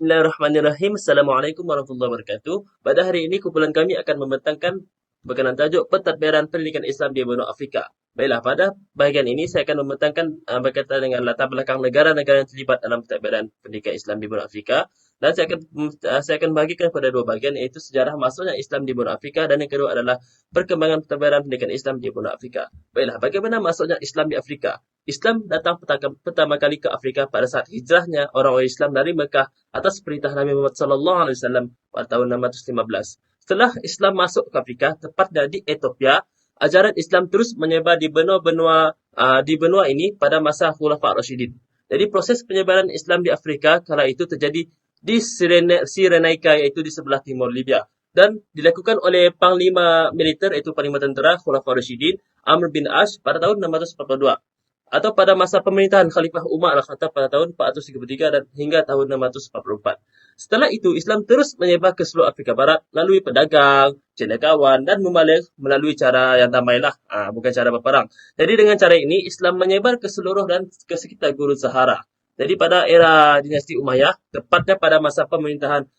Bismillahirrahmanirrahim. Assalamualaikum warahmatullahi wabarakatuh. Pada hari ini, kumpulan kami akan membentangkan berkenaan tajuk pentadbiran pendidikan Islam di benua Afrika. Baiklah, pada bahagian ini saya akan membentangkan berkaitan dengan latar belakang negara-negara yang terlibat dalam pentadbiran pendidikan Islam di benua Afrika. Dan saya akan bahagikan pada dua bahagian, iaitu sejarah masuknya Islam di benua Afrika dan yang kedua adalah perkembangan pentadbiran pendidikan Islam di benua Afrika. Baiklah, bagaimana masuknya Islam di Afrika? Islam datang pertama kali ke Afrika pada saat hijrahnya orang-orang Islam dari Mekah atas perintah Nabi Muhammad SAW pada tahun 615. Setelah Islam masuk ke Afrika, tepatnya di Ethiopia, ajaran Islam terus menyebar di benua ini pada masa Khulafa' Rasyidin. Jadi proses penyebaran Islam di Afrika kala itu terjadi di Cyrenaica, iaitu di sebelah timur Libya, dan dilakukan oleh Panglima Militer, iaitu Panglima Tentera Khulafa' Rasyidin Amr bin Ash pada tahun 642. Atau pada masa pemerintahan Khalifah Umar Al-Khattab pada tahun 433 dan hingga tahun 644. Setelah itu, Islam terus menyebar ke seluruh Afrika Barat melalui pedagang, cendekiawan, dan membalik melalui cara yang damailah, bukan cara berperang. Jadi dengan cara ini, Islam menyebar ke seluruh dan ke sekitar Gurun Sahara. Jadi pada era dinasti Umayyah, tepatnya pada masa pemerintahan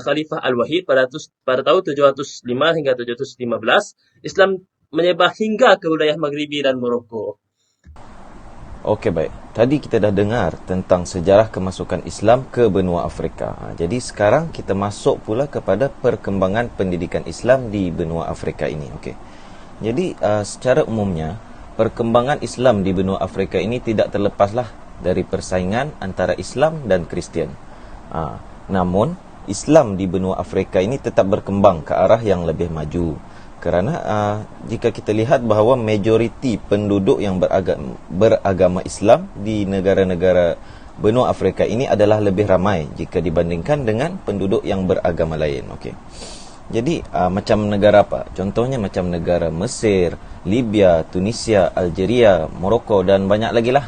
Khalifah Al-Wahid pada tahun 705 hingga 715, Islam menyebar hingga ke wilayah Maghribi dan Morocco. Okey, baik. Tadi kita dah dengar tentang sejarah kemasukan Islam ke benua Afrika. Jadi sekarang kita masuk pula kepada perkembangan pendidikan Islam di benua Afrika ini. Okey. Jadi secara umumnya, perkembangan Islam di benua Afrika ini tidak terlepaslah dari persaingan antara Islam dan Kristian. Namun, Islam di benua Afrika ini tetap berkembang ke arah yang lebih maju. Kerana jika kita lihat bahawa majoriti penduduk yang beragama Islam di negara-negara benua Afrika ini adalah lebih ramai jika dibandingkan dengan penduduk yang beragama lain. Okey. Jadi macam negara apa? Contohnya macam negara Mesir, Libya, Tunisia, Algeria, Morocco dan banyak lagi lah.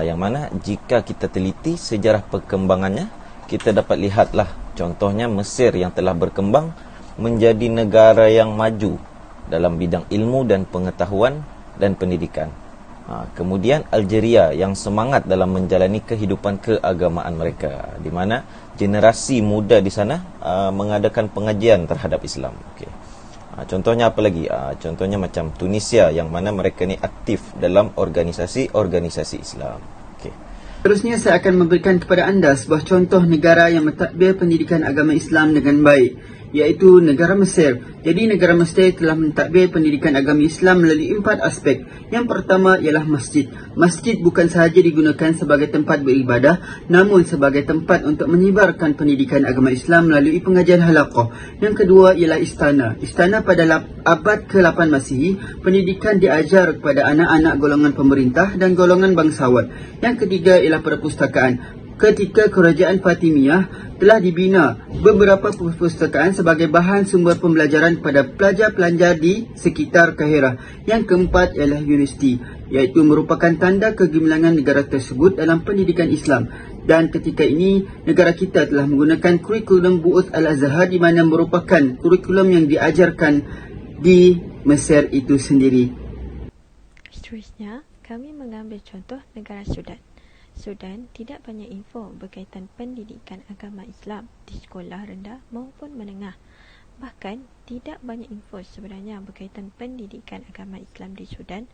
Yang mana jika kita teliti sejarah perkembangannya, kita dapat lihatlah contohnya Mesir yang telah berkembang menjadi negara yang maju dalam bidang ilmu dan pengetahuan dan pendidikan. Kemudian Algeria yang semangat dalam menjalani kehidupan keagamaan mereka, di mana generasi muda di sana mengadakan pengajian terhadap Islam. Okay. Contohnya apa lagi? Contohnya macam Tunisia yang mana mereka ni aktif dalam organisasi-organisasi Islam. Okay. Seterusnya saya akan memberikan kepada anda sebuah contoh negara yang mentadbir pendidikan agama Islam dengan baik, iaitu negara Mesir. Jadi negara Mesir telah mentadbir pendidikan agama Islam melalui 4 aspek. Yang pertama ialah masjid. Masjid bukan sahaja digunakan sebagai tempat beribadah, namun sebagai tempat untuk menyebarkan pendidikan agama Islam melalui pengajian halaqah. Yang kedua ialah istana. Istana pada abad ke-8 Masihi, pendidikan diajar kepada anak-anak golongan pemerintah dan golongan bangsawan. Yang ketiga ialah perpustakaan. Ketika kerajaan Fatimiyah telah dibina beberapa perpustakaan sebagai bahan sumber pembelajaran pada pelajar-pelajar di sekitar Kahirah. Yang keempat ialah universiti, iaitu merupakan tanda kegemilangan negara tersebut dalam pendidikan Islam. Dan ketika ini, negara kita telah menggunakan kurikulum Bu'uth Al-Azhar, di mana merupakan kurikulum yang diajarkan di Mesir itu sendiri. Seterusnya, kami mengambil contoh negara Sudan. Sudan tidak banyak info berkaitan pendidikan agama Islam di sekolah rendah maupun menengah. Bahkan, tidak banyak info sebenarnya berkaitan pendidikan agama Islam di Sudan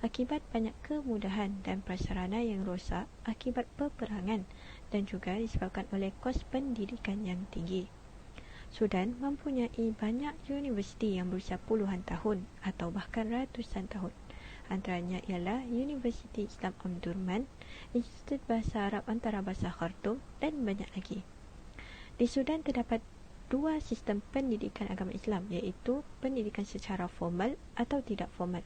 akibat banyak kemudahan dan prasarana yang rosak akibat peperangan dan juga disebabkan oleh kos pendidikan yang tinggi. Sudan mempunyai banyak universiti yang berusia puluhan tahun atau bahkan ratusan tahun. Antaranya ialah Universiti Islam Omdurman, Institut Bahasa Arab Antarabangsa Khartoum dan banyak lagi. Di Sudan terdapat 2 sistem pendidikan agama Islam, iaitu pendidikan secara formal atau tidak formal.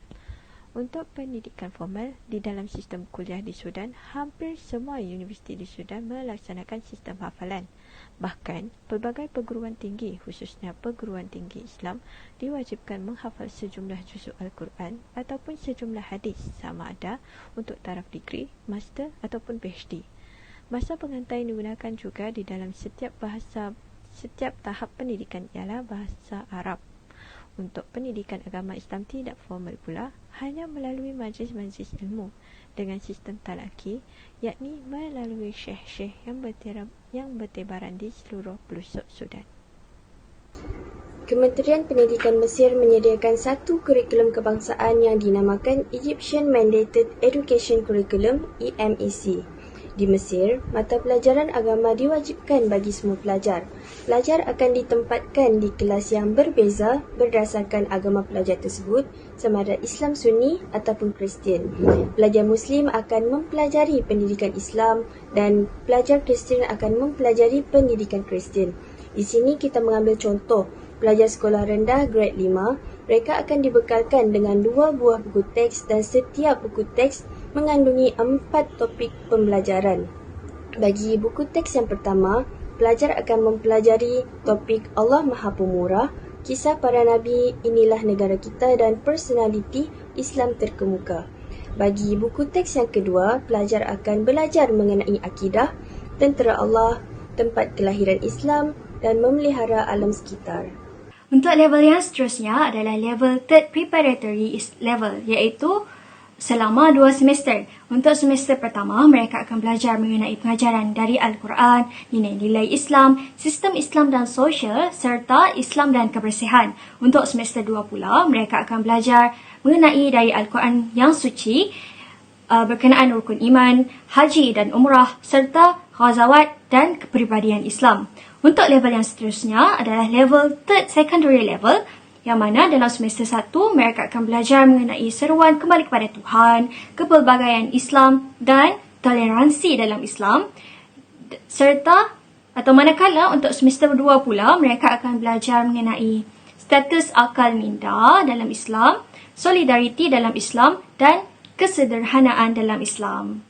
Untuk pendidikan formal, di dalam sistem kuliah di Sudan, hampir semua universiti di Sudan melaksanakan sistem hafalan. Bahkan, pelbagai perguruan tinggi, khususnya perguruan tinggi Islam, diwajibkan menghafal sejumlah juzuk Al-Quran ataupun sejumlah hadis, sama ada untuk taraf degree, master ataupun PhD. Bahasa pengantar yang digunakan juga di dalam setiap tahap pendidikan ialah bahasa Arab. Untuk pendidikan agama Islam tidak formal pula, hanya melalui majlis-majlis ilmu dengan sistem talaki, yakni melalui syekh-syekh yang yang bertebaran di seluruh pelosok Sudan. Kementerian Pendidikan Mesir menyediakan satu kurikulum kebangsaan yang dinamakan Egyptian Mandated Education Curriculum (EMEC). Di Mesir, mata pelajaran agama diwajibkan bagi semua pelajar. Pelajar akan ditempatkan di kelas yang berbeza berdasarkan agama pelajar tersebut, sama ada Islam Sunni ataupun Kristian. Pelajar Muslim akan mempelajari pendidikan Islam dan pelajar Kristian akan mempelajari pendidikan Kristian. Di sini kita mengambil contoh. Pelajar sekolah rendah grade 5, mereka akan dibekalkan dengan 2 buah buku teks dan setiap buku teks mengandungi 4 topik pembelajaran. Bagi buku teks yang pertama, pelajar akan mempelajari topik Allah Maha Pemurah, kisah para Nabi, inilah negara kita dan personaliti Islam terkemuka. Bagi buku teks yang kedua, pelajar akan belajar mengenai akidah, tentera Allah, tempat kelahiran Islam dan memelihara alam sekitar. Untuk level yang seterusnya adalah level third preparatory level, iaitu selama 2 semester. Untuk semester pertama, mereka akan belajar mengenai pengajaran dari Al-Quran, nilai-nilai Islam, sistem Islam dan sosial, serta Islam dan kebersihan. Untuk semester 2 pula, mereka akan belajar mengenai dari Al-Quran yang suci, berkenaan rukun iman, haji dan umrah, serta ghazawat dan kepribadian Islam. Untuk level yang seterusnya adalah level third secondary level, yang mana dalam semester 1 mereka akan belajar mengenai seruan kembali kepada Tuhan, kepelbagaian Islam dan toleransi dalam Islam, serta atau manakala untuk semester 2 pula mereka akan belajar mengenai status akal minda dalam Islam, solidariti dalam Islam dan kesederhanaan dalam Islam.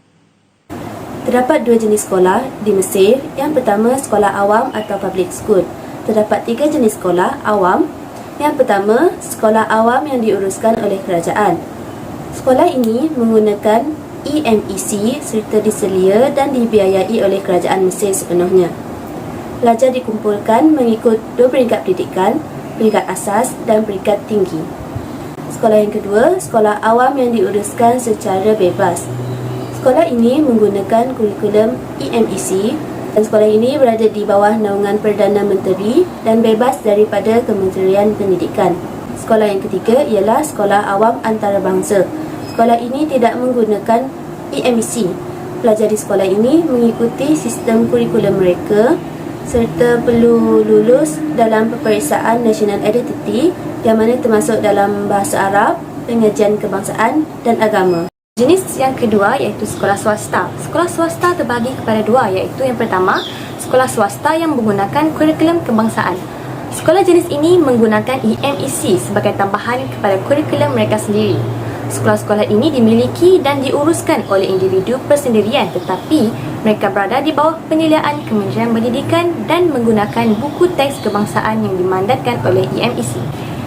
Terdapat 2 jenis sekolah di Mesir. Yang pertama, sekolah awam atau public school. Terdapat 3 jenis sekolah awam. Yang pertama, sekolah awam yang diuruskan oleh kerajaan. Sekolah ini menggunakan EMEC serta diselia dan dibiayai oleh kerajaan Mesir sepenuhnya. Pelajar dikumpulkan mengikut 2 peringkat pendidikan, peringkat asas dan peringkat tinggi. Sekolah yang kedua, sekolah awam yang diuruskan secara bebas. Sekolah ini menggunakan kurikulum EMEC dan sekolah ini berada di bawah naungan Perdana Menteri dan bebas daripada Kementerian Pendidikan. Sekolah yang ketiga ialah sekolah awam antarabangsa. Sekolah ini tidak menggunakan EMEC. Pelajar di sekolah ini mengikuti sistem kurikulum mereka serta perlu lulus dalam peperiksaan National Identity yang mana termasuk dalam bahasa Arab, pengajian kebangsaan dan agama. Jenis yang kedua iaitu sekolah swasta. Sekolah swasta terbagi kepada 2, iaitu yang pertama, sekolah swasta yang menggunakan kurikulum kebangsaan. Sekolah jenis ini menggunakan EMEC sebagai tambahan kepada kurikulum mereka sendiri. Sekolah-sekolah ini dimiliki dan diuruskan oleh individu persendirian, tetapi mereka berada di bawah penilaian Kementerian Pendidikan dan menggunakan buku teks kebangsaan yang dimandatkan oleh EMEC.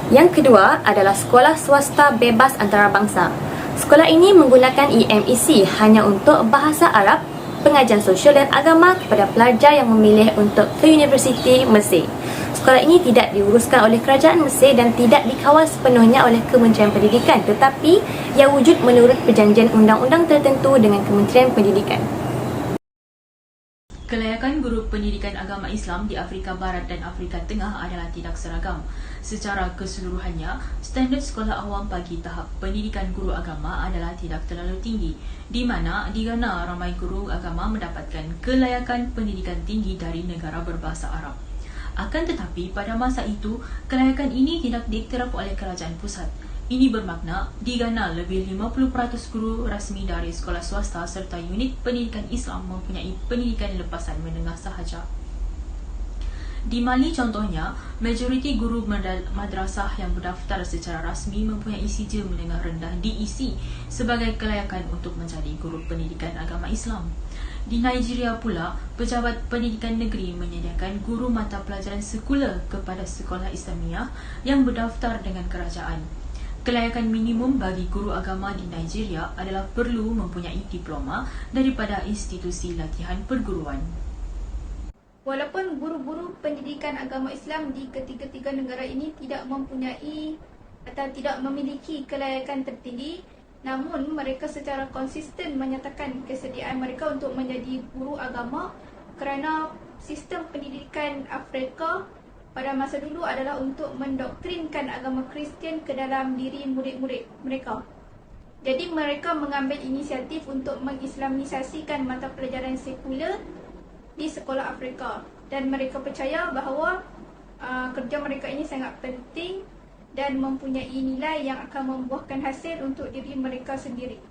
Yang kedua adalah sekolah swasta bebas antarabangsa. Sekolah ini menggunakan EMEC hanya untuk bahasa Arab, pengajian sosial dan agama kepada pelajar yang memilih untuk ke Universiti Mesir. Sekolah ini tidak diuruskan oleh kerajaan Mesir dan tidak dikawal sepenuhnya oleh Kementerian Pendidikan, tetapi ia wujud menurut perjanjian undang-undang tertentu dengan Kementerian Pendidikan. Kelayakan guru pendidikan agama Islam di Afrika Barat dan Afrika Tengah adalah tidak seragam. Secara keseluruhannya, standard sekolah awam bagi tahap pendidikan guru agama adalah tidak terlalu tinggi, di mana di Ghana ramai guru agama mendapatkan kelayakan pendidikan tinggi dari negara berbahasa Arab. Akan tetapi, pada masa itu, kelayakan ini tidak diiktiraf oleh kerajaan pusat. Ini bermakna, di Ghana lebih 50% guru rasmi dari sekolah swasta serta unit pendidikan Islam mempunyai pendidikan lepasan menengah sahaja. Di Mali contohnya, majoriti guru madrasah yang berdaftar secara rasmi mempunyai sijil menengah rendah DEC sebagai kelayakan untuk menjadi guru pendidikan agama Islam. Di Nigeria pula, pejabat pendidikan negeri menyediakan guru mata pelajaran sekular kepada sekolah Islamiah yang berdaftar dengan kerajaan. Kelayakan minimum bagi guru agama di Nigeria adalah perlu mempunyai diploma daripada institusi latihan perguruan. Walaupun guru-guru pendidikan agama Islam di ketiga-tiga negara ini tidak mempunyai atau tidak memiliki kelayakan tertinggi, namun mereka secara konsisten menyatakan kesediaan mereka untuk menjadi guru agama kerana sistem pendidikan Afrika pada masa dulu adalah untuk mendoktrinkan agama Kristian ke dalam diri murid-murid mereka. Jadi mereka mengambil inisiatif untuk mengislamisasikan mata pelajaran sekular di sekolah Afrika, dan mereka percaya bahawa kerja mereka ini sangat penting dan mempunyai nilai yang akan membuahkan hasil untuk diri mereka sendiri.